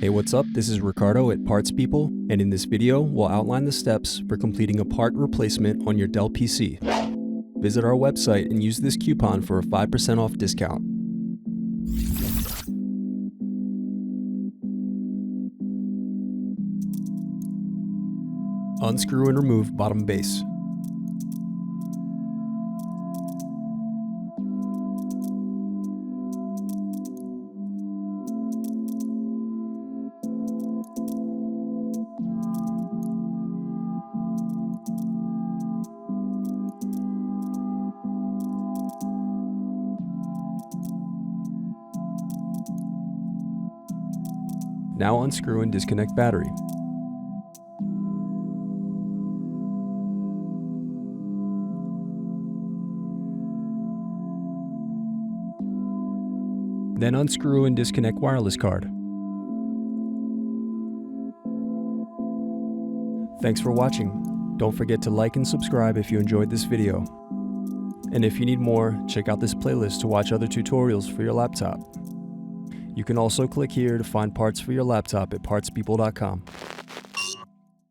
Hey, what's up? This is Ricardo at Parts People, and in this video, we'll outline the steps for completing a part replacement on your Dell PC. Visit our website and use this coupon for a 5% off discount. Unscrew and remove bottom base. Now unscrew and disconnect battery. Then unscrew and disconnect wireless card. Thanks for watching. Don't forget to like and subscribe if you enjoyed this video. And if you need more, check out this playlist to watch other tutorials for your laptop. You can also click here to find parts for your laptop at partspeople.com.